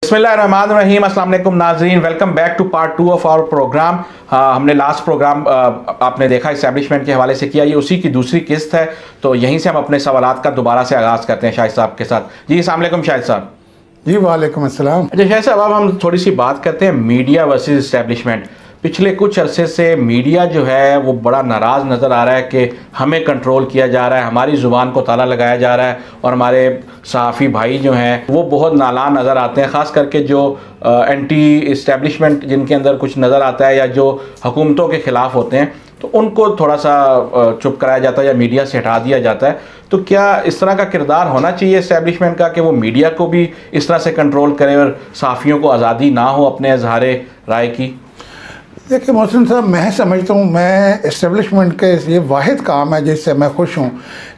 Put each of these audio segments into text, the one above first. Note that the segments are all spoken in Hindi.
बिस्मिल्लाहिर्रहमानिर्रहीम, अस्सलाम वालेकुम नाज़रीन, welcome back to part 2 of our program. हमने लास्ट प्रोग्राम आपने देखा इस्टेब्लिशमेंट के हवाले से किया, ये उसी की दूसरी किस्त है। तो यहीं से हम अपने सवालात का दोबारा से आगाज़ करते हैं शाहिद साहब के साथ। जी अस्सलाम वालेकुम शाहिद साहब। जी वालेकुम अस्सलाम। अच्छा शाहिद साहब, अब हम थोड़ी सी बात करते हैं मीडिया वर्सेस इस्टेब्लिशमेंट। पिछले कुछ अरसे से मीडिया जो है वो बड़ा नाराज़ नज़र आ रहा है कि हमें कंट्रोल किया जा रहा है, हमारी ज़ुबान को ताला लगाया जा रहा है, और हमारे सहाफ़ी भाई जो हैं वो बहुत नालान नज़र आते हैं। ख़ास करके जो एंटी इस्टेब्लिशमेंट जिनके अंदर कुछ नज़र आता है या जो हुकूमतों के ख़िलाफ़ होते हैं, तो उनको थोड़ा सा चुप कराया जाता है या मीडिया से हटा दिया जाता है। तो क्या इस तरह का किरदार होना चाहिए इस्टेब्लिशमेंट का कि वो मीडिया को भी इस तरह से कंट्रोल करे और सहाफ़ियों को आज़ादी ना हो अपने इज़हार राय की? देखिए मोहसिन साहब, मैं समझता हूँ मैं इस्टेब्लिशमेंट के ये वाहिद काम है जिससे मैं खुश हूँ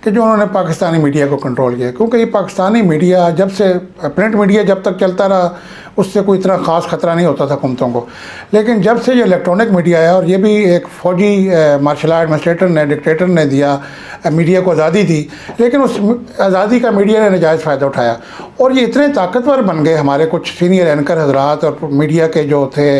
कि जो उन्होंने पाकिस्तानी मीडिया को कंट्रोल किया। क्योंकि ये पाकिस्तानी मीडिया जब से प्रिंट मीडिया जब तक चलता रहा उससे कोई इतना ख़ास ख़तरा नहीं होता था हुकूमतों को, लेकिन जब से ये इलेक्ट्रॉनिक मीडिया है, और ये भी एक फ़ौजी मार्शल आर्ट एडमिनिस्ट्रेटर ने डिक्टेटर ने दिया मीडिया को आज़ादी दी, लेकिन उस आज़ादी का मीडिया ने नाजायज़ फ़ायदा उठाया। और ये इतने ताकतवर बन गए हमारे कुछ सीनियर एंकर हजरात और मीडिया के जो थे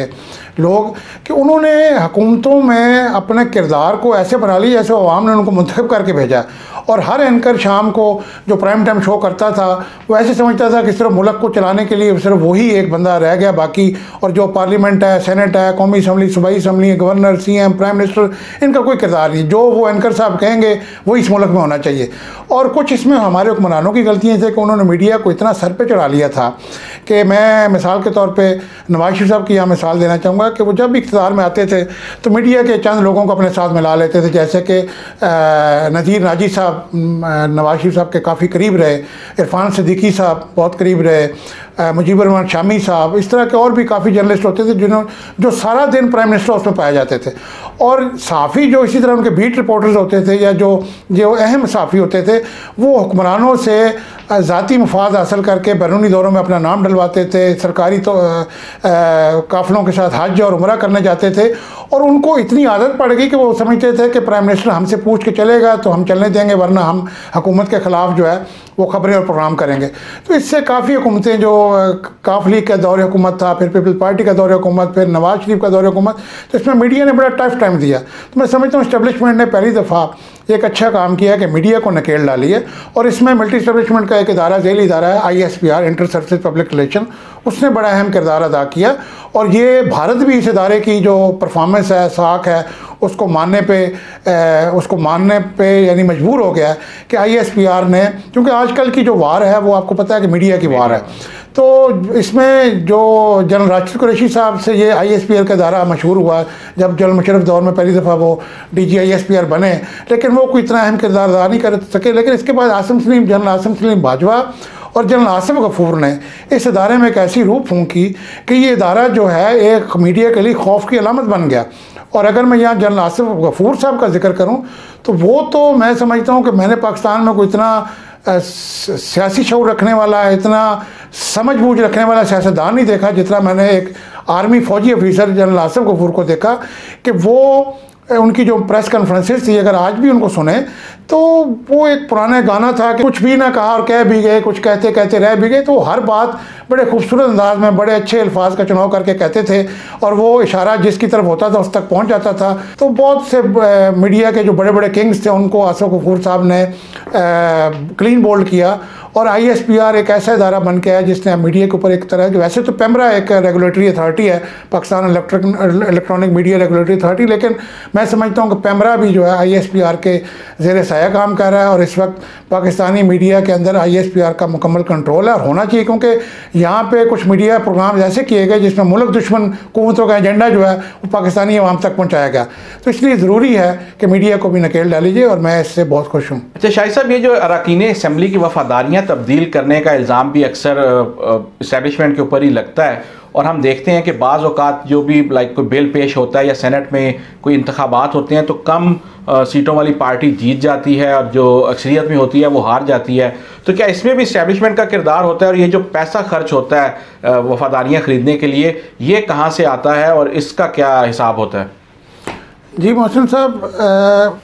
लोग कि उन्होंने हुकूमतों में अपने किरदार को ऐसे बना लिया जैसे अवाम ने उनको मुंतखब करके भेजा। और हर एंकर शाम को जो प्राइम टाइम शो करता था वो ऐसे समझता था कि सिर्फ मुल्क को चलाने के लिए सिर्फ वही एक बंदा रह गया, बाकी और जो पार्लियामेंट है, सेनेट है, कौमी असम्बली, सूबाई assembly, governor, CM, prime minister, इनका कोई किरदार नहीं। जो वो एंकर साहब कहेंगे वही इस मुल्क में होना चाहिए। और कुछ इसमें हमारे हुक्मरानों की गलतियाँ थी कि उन्होंने मीडिया को इतना सर पे चढ़ा लिया था कि मैं मिसाल के तौर पे नवाज शरीफ साहब की यहाँ मिसाल देना चाहूँगा कि वो जब भी इक़्तिदार में आते थे तो मीडिया के चंद लोगों को अपने साथ मिला लेते थे, जैसे कि नज़ीर नाजी साहब नवाज शरीफ साहब के काफ़ी करीब रहे, इरफान सिद्दीकी साहब बहुत करीब रहे, मुजीबुर रहमान शामी साहब, इस तरह के और भी काफ़ी जर्नलिस्ट होते थे जो सारा दिन प्राइम मिनिस्टर उसमें पाए जाते थे। और सहाफ़ी जो इसी तरह उनके बीट रिपोर्टर्स होते थे या जो अहम सहाफ़ी होते थे वो हुक्मरानों से ज़ाती मुफाद हासिल करके बैरूनी दौरों में अपना नाम डलवाते थे, सरकारी तो काफ़िलों के साथ हज और उम्रा करने जाते थे। और उनको इतनी आदत पड़ गई कि वो समझते थे कि प्राइम मिनिस्टर हमसे पूछ के चलेगा तो हम चलने देंगे, वरना हम हुकूमत के ख़िलाफ़ जो है वो खबरें और प्रोग्राम करेंगे। तो इससे काफ़ी हुकूमतें, जो काफ लीग का दौर हुकूमत था, फिर पीपल पार्टी का दौर हुकूमत, फिर नवाज शरीफ का दौर हुकूमत, तो इसमें मीडिया ने बड़ा टफ टाइम दिया। तो मैं समझता हूँ इस्टेब्लिशमेंट ने पहली दफ़ा एक अच्छा काम किया कि मीडिया को नकेल डाली है। और इसमें मल्टी इस्टेब्लिशमेंट का एक इदारा, झेली इदारा है ISPR, inter service public relation, उसने बड़ा अहम किरदार अदा किया। और ये भारत भी इस इदारे की जो परफॉर्मेंस है, साख है, उसको मानने पे यानी मजबूर हो गया है कि ISPR ने, क्योंकि आजकल की जो वार है वो आपको पता है कि मीडिया की वार है। तो इसमें जो जनरल राशिद कुरैशी साहब से ये ISPR का इदारा मशहूर हुआ जब जनरल मुशर्रफ दौर में पहली दफ़ा वो DG ISPR बने, लेकिन वो कोई इतना अहम किरदार अदा नहीं कर सके। लेकिन इसके बाद जनरल आसिम सलीम बाजवा और जनरल आसिफ गफूर ने इस इदारे में एक ऐसी रूह फूंकी कि ये इदारा जो है एक मीडिया के लिए खौफ की अलामत बन गया। और अगर मैं यहाँ जनरल आसिफ गफूर साहब का जिक्र करूँ तो वो तो मैं समझता हूँ कि मैंने पाकिस्तान में कोई इतना सियासी शऊर रखने वाला, इतना समझ बूझ रखने वाला सियासतदान नहीं देखा जितना मैंने एक आर्मी फ़ौजी ऑफिसर जनरल आसिफ गफूर को देखा। कि वो उनकी जो प्रेस कॉन्फ्रेंसेस थी, अगर आज भी उनको सुने तो वो एक पुराना गाना था कि कुछ भी ना कहा और कह भी गए, कुछ कहते कहते रह भी गए। तो हर बात बड़े खूबसूरत अंदाज में बड़े अच्छे अल्फाज का चुनाव करके कहते थे, और वो इशारा जिसकी तरफ होता था उस तक पहुंच जाता था। तो बहुत से मीडिया के जो बड़े बड़े किंग्स थे उनको आसिफ गफूर साहब ने क्लीन बोल्ड किया। और ISPR एक ऐसा इदारा बन के आया जिसने मीडिया के ऊपर एक तरह, वैसे तो पेमरा एक रेगुलेटरी अथॉरिटी है, Pakistan electronic media regulatory authority, लेकिन मैं समझता हूँ कि पेमरा भी जो है ISPR के ज़ेर साया काम कर रहा है। और इस वक्त पाकिस्तानी मीडिया के अंदर ISPR का मुकम्मल कंट्रोल है और होना चाहिए, क्योंकि यहाँ पे कुछ मीडिया प्रोग्राम ऐसे किए गए जिसमें मुल्क दुश्मन हुकूमतों का एजेंडा जो है वो पाकिस्तानी अवाम तक पहुँचाया गया। तो इसलिए ज़रूरी है कि मीडिया को भी नकेल डालीजिए, और मैं इससे बहुत खुश हूँ। अच्छा शाहिद साहब, ये जो अरकान असम्बली की वफादारियाँ तब्दील करने का इल्ज़ाम भी अक्सर इस्टेब्लिशमेंट के ऊपर ही लगता है, और हम देखते हैं कि बाज़ औक़ात जो भी कोई बिल पेश होता है या सेनेट में कोई इंतखाबात होते हैं तो कम सीटों वाली पार्टी जीत जाती है और जो अक्सरियत में होती है वो हार जाती है। तो क्या इसमें भी इस्टेब्लिशमेंट का किरदार होता है? और ये जो पैसा खर्च होता है वफादारियाँ ख़रीदने के लिए, ये कहाँ से आता है और इसका क्या हिसाब होता है? जी मोहसिन साहब,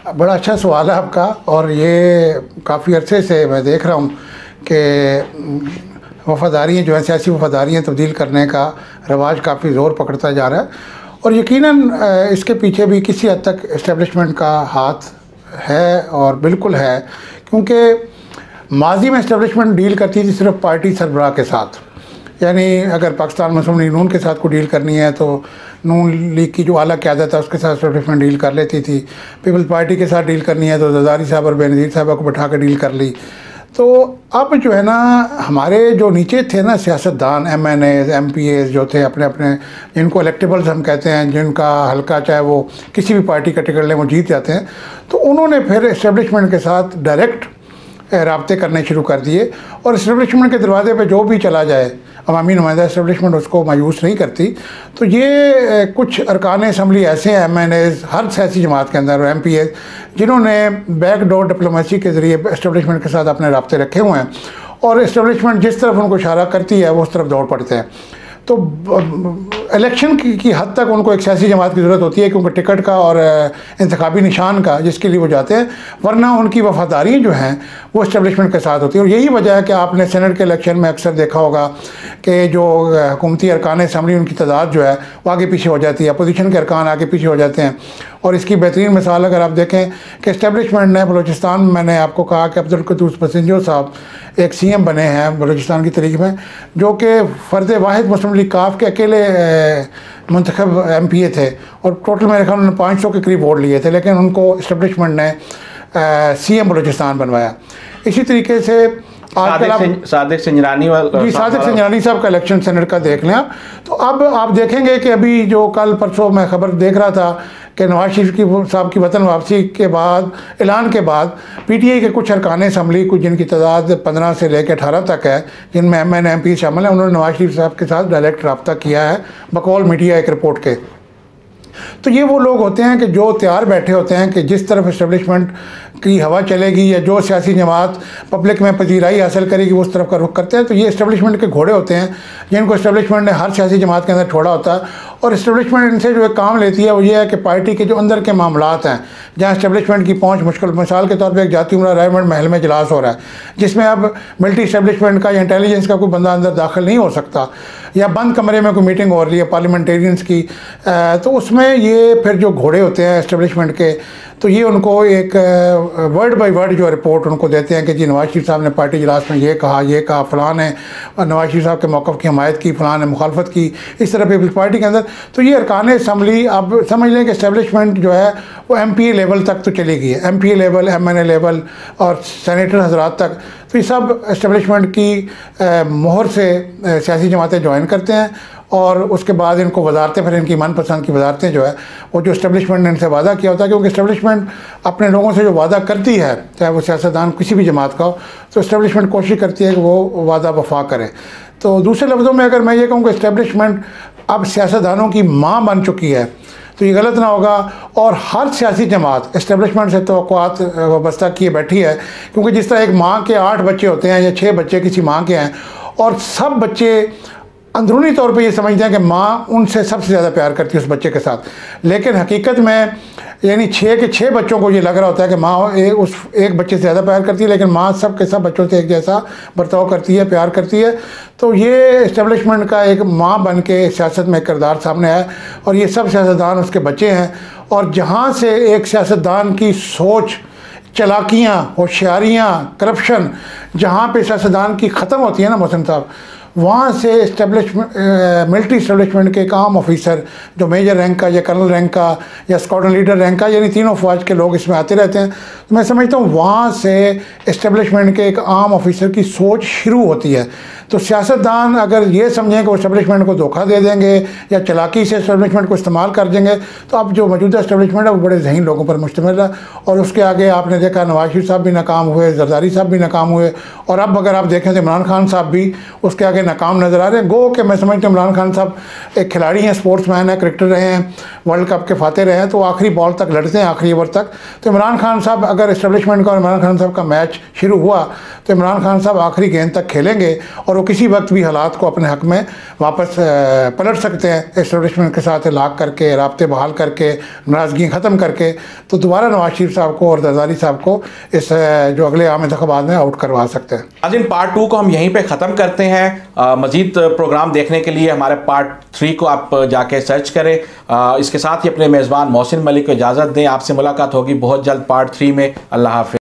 बड़ा अच्छा सवाल है आपका। और ये काफ़ी अरसे से मैं देख रहा हूँ कि वफादारियाँ जो है, सियासी वफादारियाँ तब्दील करने का रवाज काफ़ी ज़ोर पकड़ता जा रहा है। और यकीनन इसके पीछे भी किसी हद तक इस्टेब्लिशमेंट का हाथ है, और बिल्कुल है, क्योंकि माजी में इस्टेब्लिशमेंट डील करती थी सिर्फ पार्टी सरबराह के साथ। यानी अगर पाकिस्तान मुस्लिम लीग नून के साथ को डील करनी है तो नून लीग की जो आला क़यादत है उसके साथ इस्टेब्लिशमेंट डील कर लेती थी। पीपल्स पार्टी के साथ डील करनी है तो जरदारी साहब और बेनज़ीर साहब को बैठा कर डील कर ली। तो अब जो है ना, हमारे जो नीचे थे ना सियासतदान, MNAs MPAs जो थे अपने अपने, जिनको इलेक्टेबल्स हम कहते हैं, जिनका हल्का चाहे वो किसी भी पार्टी का टिकट लें वो जीत जाते हैं, तो उन्होंने फिर इस्टेब्लिशमेंट के साथ डायरेक्ट राब्ते करने शुरू कर दिए। और इस्टेब्लिशमेंट के दरवाजे पे जो भी चला जाए, अवामी नुमाइंदा इस्टेब्लिशमेंट उसको मायूस नहीं करती। तो ये कुछ अरकान असम्बली ऐसे हैं, MNAs हर सियासी जमात के अंदर, और MPAs जिन्होंने बैकडोर डिप्लोमेसी के ज़रिए इस्टेब्लिशमेंट के साथ अपने राब्ते रखे हुए हैं, और इस्टेब्लिशमेंट जिस तरफ उनको इशारा करती है वो उस तरफ दौड़ पड़ते हैं। तो इलेक्शन की हद तक उनको एक सियासी जमात की ज़रूरत होती है, क्योंकि टिकट का और इंतखाबी निशान का जिसके लिए वो जाते हैं, वरना उनकी वफादारी जो हैं वो इस्टेब्लिशमेंट के साथ होती है। और यही वजह है कि आपने सेनेट के इलेक्शन में अक्सर देखा होगा कि जो हुकूमती अरकान असम्बली उनकी तादाद जो है वो आगे पीछे हो जाती है, अपोजिशन के अरकान आगे पीछे हो जाते हैं। और इसकी बेहतरीन मिसाल अगर आप देखें कि इस्टेब्लिशमेंट ने बलूचिस्तान, मैंने आपको कहा कि अब्दुल कुद्दूस पसंजो साहब एक CM बने हैं बलूचिस्तान की तारीख में, जो कि फ़र्द वाहिद मुस्लिम लीग काफ के अकेले मुंतखब MPA थे, और टोटल मेरे ख्याल उन्होंने 500 के करीब वोट लिए थे, लेकिन उनको इस्टेब्लिशमेंट ने CM बलूचिस्तान बनवाया। इसी तरीके से सादिक सिंजरानी साहब का इलेक्शन सेनेट का देख लें आप, तो अब आप देखेंगे कि अभी जो कल परसों मैं खबर देख रहा था कि नवाज शरीफ साहब की वतन वापसी के बाद, ऐलान के बाद, PTI के कुछ अरकान असम्बली, कुछ जिनकी तादाद 15 से लेकर 18 तक है, जिनमें MN MP शामिल हैं, उन्होंने नवाज शरीफ साहब के साथ डायरेक्ट रब्ता किया है बकौल मीडिया एक रिपोर्ट के। तो ये वो लोग होते हैं कि जो तैयार बैठे होते हैं कि जिस तरफ इस्टेब्लिशमेंट की हवा चलेगी या जो सियासी जमात पब्लिक में पजीराई हासिल करेगी उस तरफ का रुख करते हैं। तो ये इस्टेब्लिशमेंट के घोड़े होते हैं जिनको इस्टेब्लिशमेंट ने हर सियासी जमात के अंदर छोड़ा होता है। और इस्टेब्लिशमेंट इनसे जो एक काम लेती है वो ये है कि पार्टी के जो अंदर के मामलात हैं, जहाँ इस्टेब्लिशमेंट की पहुँच मुश्किल, मिसाल के तौर पर एक जाती उमरा रायमंड महल में इजलास हो रहा है, जिसमें अब मिलिट्री इस्टेब्लिशमेंट का या इंटेलिजेंस का कोई बंदा अंदर दाखिल नहीं हो सकता, या बंद कमरे में कोई मीटिंग हो रही है पार्लियामेंटेरियंस की, तो उसमें ये फिर जो घोड़े होते हैं इस्टेब्लिशमेंट के, तो ये उनको एक वर्ड बाय वर्ड जो रिपोर्ट उनको देते हैं कि जी नवाज शरीफ साहब ने पार्टी इजलास में ये कहा, फ़लान है नवाज शरीफ साहब के मौक़िफ़ की हमायत की, फ़लान ने मुखालफत की, इस तरह पीपल्स पार्टी के अंदर। तो ये अरकान असम्बली, आप समझ लें कि इस्टेब्लिशमेंट जो है वो MPA लेवल तक तो चली गई है, MPA लेवल, MNA लेवल और सेनेटर हजरात तक। तो ये सब इस्टेब्लिशमेंट की मोहर से सियासी जमातें ज्वाइन करते हैं, और उसके बाद इनको वजारतें, फिर इनकी मनपसंद की वजारतें जो है वो जो इस्टेब्लिशमेंट ने इनसे वादा किया होता है, क्योंकि इस्टेब्लिशमेंट अपने लोगों से जो वादा करती है, चाहे वो सियासतदान किसी भी जमात का हो, तो इस्टेब्लिशमेंट कोशिश करती है कि वो वादा वफा करे। तो दूसरे लफ्ज़ों में अगर मैं ये कहूँ कि इस्टेब्लिशमेंट अब सियासतदानों की माँ बन चुकी है, तो ये गलत ना होगा। और हर सियासी जमात इस्टेब्लिशमेंट से तवक्कुआत वाबस्ता किए बैठी है, क्योंकि जिस तरह एक माँ के 8 बच्चे होते हैं या 6 बच्चे किसी माँ के हैं, और सब बच्चे अंदरूनी तौर पे ये समझते हैं कि माँ उनसे सबसे ज़्यादा प्यार करती है उस बच्चे के साथ, लेकिन हकीकत में यानी 6 के 6 बच्चों को ये लग रहा होता है कि माँ उस एक बच्चे से ज़्यादा प्यार करती है, लेकिन माँ सब के सब बच्चों से एक जैसा बर्ताव करती है, प्यार करती है। तो ये इस्टेब्लिशमेंट का एक माँ बन के सियासत में किरदार सामने आया, और ये सब सियासतदान उसके बच्चे हैं। और जहाँ से एक सियासतदान की सोच, चालाकियाँ, होशियारियाँ, करप्शन जहाँ पे सियासतदान की ख़त्म होती है ना मोहसिन साहब, वहाँ से इस्टेब्लिशमेंट, मिलिट्री इस्टेब्लिशमेंट के एक आम ऑफिसर जो मेजर रैंक का या कर्नल रैंक का या स्क्वाड्रन लीडर रैंक का, यानी तीनों फौज के लोग इसमें आते रहते हैं। तो मैं समझता हूँ वहाँ से इस्टेब्लिशमेंट के एक आम ऑफिसर की सोच शुरू होती है। तो सियासतदान अगर ये समझें कि वो इस्टेब्लिशमेंट को धोखा दे देंगे या चालाकी से इस्टेब्लिशमेंट को इस्तेमाल कर देंगे, तो अब जो मौजूदा इस्टेब्लिशमेंट है वो बड़े ज़हीन लोगों पर मुश्तमिल है। और उसके आगे आपने देखा नवाज शरीफ साहब भी नाकाम हुए, जरदारी साहब भी नाकाम हुए, और अब अगर आप देखें तो इमरान खान साहब भी उसके आगे नाकाम नज़र आ रहे हैं। गो कि मैं समझता हूँ इमरान खान साहब एक खिलाड़ी हैं, स्पोर्ट्समैन है, क्रिकेटर रहे हैं, वर्ल्ड कप के फाते रहे हैं, तो आखिरी बॉल तक लड़ते हैं, आखिरी ओवर तक। तो इमरान खान साहब, अगर इस्टेब्लिशमेंट का और इमरान खान साहब का मैच शुरू हुआ तो इमरान खान साहब आखिरी गेंद तक खेलेंगे, और वो किसी वक्त भी हालात को अपने हक में वापस पलट सकते हैं। इस्टेब्लिशमेंट के साथ इलाक़ करके, राब्ते बहाल करके, नाराज़गी ख़त्म करके, तो दोबारा नवाज शरीफ साहब को और जरदारी साहब को इस जो अगले आम इंतख़ाबात में आउट करवा सकते हैं। आज इन पार्ट 2 को हम यहीं पे ख़त्म करते हैं। मज़ीद प्रोग्राम देखने के लिए हमारे पार्ट 3 को आप जाके सर्च करें। इसके साथ ही अपने मेज़बान मोहसिन मलिक को इजाज़त दें। आपसे मुलाकात होगी बहुत जल्द पार्ट 3 में। अल्लाह हाफ़िज़।